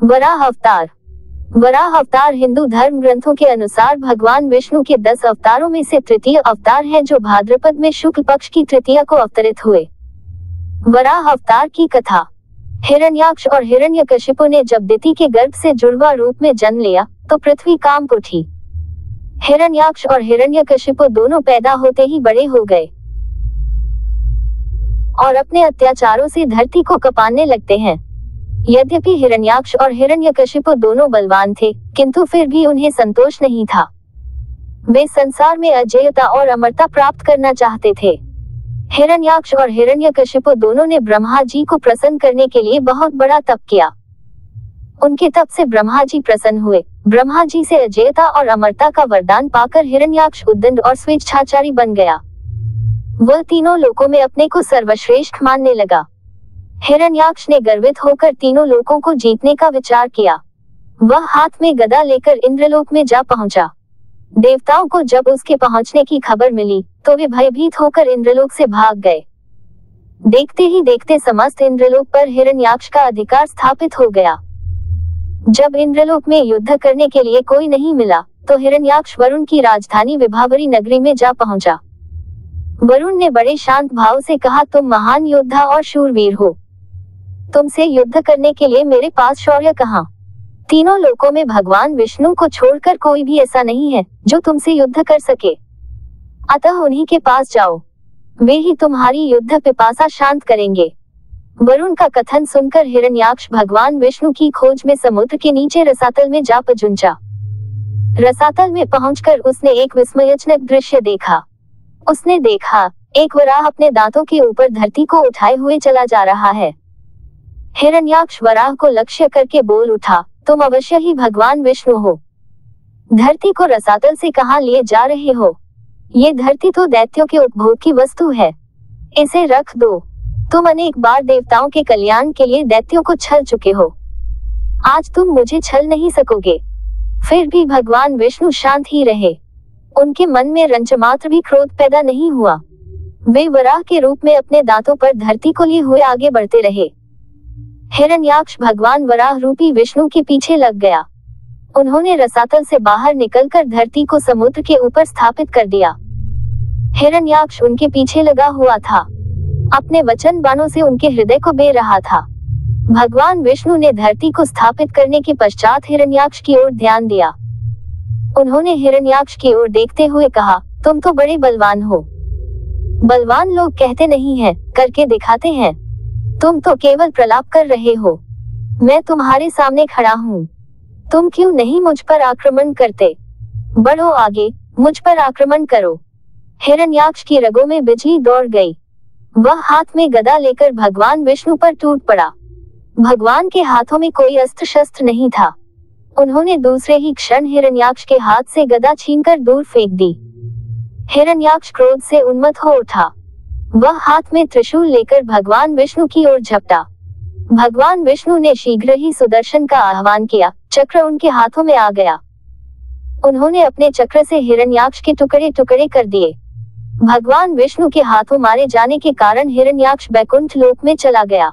वराह अवतार। वराह अवतार हिंदू धर्म ग्रंथों के अनुसार भगवान विष्णु के 10 अवतारों में से तृतीय अवतार है, जो भाद्रपद में शुक्ल पक्ष की तृतीया को अवतरित हुए। वराह अवतार की कथा। हिरण्याक्ष और हिरण्यकशिपु ने जब दिति के गर्भ से जुड़वा रूप में जन्म लिया तो पृथ्वी कांप उठी। हिरण्याक्ष और हिरण्यकशिपु दोनों पैदा होते ही बड़े हो गए और अपने अत्याचारों से धरती को कपाने लगते हैं। यद्यपि हिरण्याक्ष और हिरण्यकशिपु दोनों बलवान थे, किंतु फिर भी उन्हें संतोष नहीं था। वे संसार में अजेयता और अमरता प्राप्त करना चाहते थे। हिरण्याक्ष और हिरण्यकशिपु दोनों ने ब्रह्मा जी को प्रसन्न करने के लिए बहुत बड़ा तप किया। उनके तप से ब्रह्मा जी प्रसन्न हुए। ब्रह्मा जी से अजेयता और अमरता का वरदान पाकर हिरण्याक्ष उद्दंड और स्वेच्छाचारी बन गया। वह तीनों लोकों में अपने को सर्वश्रेष्ठ मानने लगा। हिरण्याक्ष ने गर्वित होकर तीनों लोकों को जीतने का विचार किया। वह हाथ में गदा लेकर इंद्रलोक में जा पहुंचा। देवताओं को जब उसके पहुंचने की खबर मिली तो वे भयभीत होकर इंद्रलोक से भाग गए। देखते ही देखते समस्त इंद्रलोक पर हिरण्याक्ष का अधिकार स्थापित हो गया। जब इंद्रलोक में युद्ध करने के लिए कोई नहीं मिला तो हिरण्याक्ष वरुण की राजधानी विभावरी नगरी में जा पहुंचा। वरुण ने बड़े शांत भाव से कहा, तुम महान योद्धा और शूरवीर हो, तुमसे युद्ध करने के लिए मेरे पास शौर्य कहाँ? तीनों लोकों में भगवान विष्णु को छोड़कर कोई भी ऐसा नहीं है जो तुमसे युद्ध कर सके, अतः उन्हीं के पास जाओ, वे ही तुम्हारी युद्ध पिपासा शांत करेंगे। वरुण का कथन सुनकर हिरण्याक्ष भगवान विष्णु की खोज में समुद्र के नीचे रसातल में जा पहुंचा। रसातल में पहुंचकर उसने एक विस्मयजनक दृश्य देखा। उसने देखा, एक वराह अपने दांतों के ऊपर धरती को उठाए हुए चला जा रहा है। हिरण्याक्ष वराह को लक्ष्य करके बोल उठा, तुम अवश्य ही भगवान विष्णु हो। धरती को रसातल से कहां लिए जा रहे हो? ये धरती तो दैत्यों के उपभोग की वस्तु है, इसे रख दो। तुम अनेक बार देवताओं के कल्याण के लिए दैत्यों को छल चुके हो, आज तुम मुझे छल नहीं सकोगे। फिर भी भगवान विष्णु शांत ही रहे। उनके मन में रंचमात्र भी क्रोध पैदा नहीं हुआ। वे वराह के रूप में अपने दांतों पर धरती को लिए हुए आगे बढ़ते रहे। हिरण्याक्ष भगवान वराह रूपी विष्णु के पीछे लग गया। उन्होंने रसातल से बाहर निकलकर धरती को समुद्र के ऊपर स्थापित कर दिया। हिरण्याक्ष उनके पीछे लगा हुआ था, अपने वचन बाणों से उनके हृदय को बे रहा था। भगवान विष्णु ने धरती को स्थापित करने के पश्चात हिरण्याक्ष की ओर ध्यान दिया। उन्होंने हिरण्याक्ष की ओर देखते हुए कहा, तुम तो बड़े बलवान हो। बलवान लोग कहते नहीं हैं, करके दिखाते हैं। तुम तो केवल प्रलाप कर रहे हो। मैं तुम्हारे सामने खड़ा हूँ, तुम क्यों नहीं मुझ पर आक्रमण करते? बढ़ो आगे, मुझ पर आक्रमण करो। हिरण्याक्ष की रगों में बिजली दौड़ गई। वह हाथ में गदा लेकर भगवान विष्णु पर टूट पड़ा। भगवान के हाथों में कोई अस्त्र शस्त्र नहीं था। उन्होंने दूसरे ही क्षण हिरण्याक्ष के हाथ से गदा छीनकर दूर फेंक दी। हिरण्याक्ष क्रोध से उन्मत्त हो उठा। वह हाथ में त्रिशूल लेकर भगवान विष्णु की ओर झपटा। भगवान विष्णु ने शीघ्र ही सुदर्शन का आह्वान किया। चक्र उनके हाथों में आ गया। उन्होंने अपने चक्र से हिरण्याक्ष के टुकड़े टुकड़े कर दिए। भगवान विष्णु के हाथों मारे जाने के कारण हिरण्याक्ष बैकुंठ लोक में चला गया।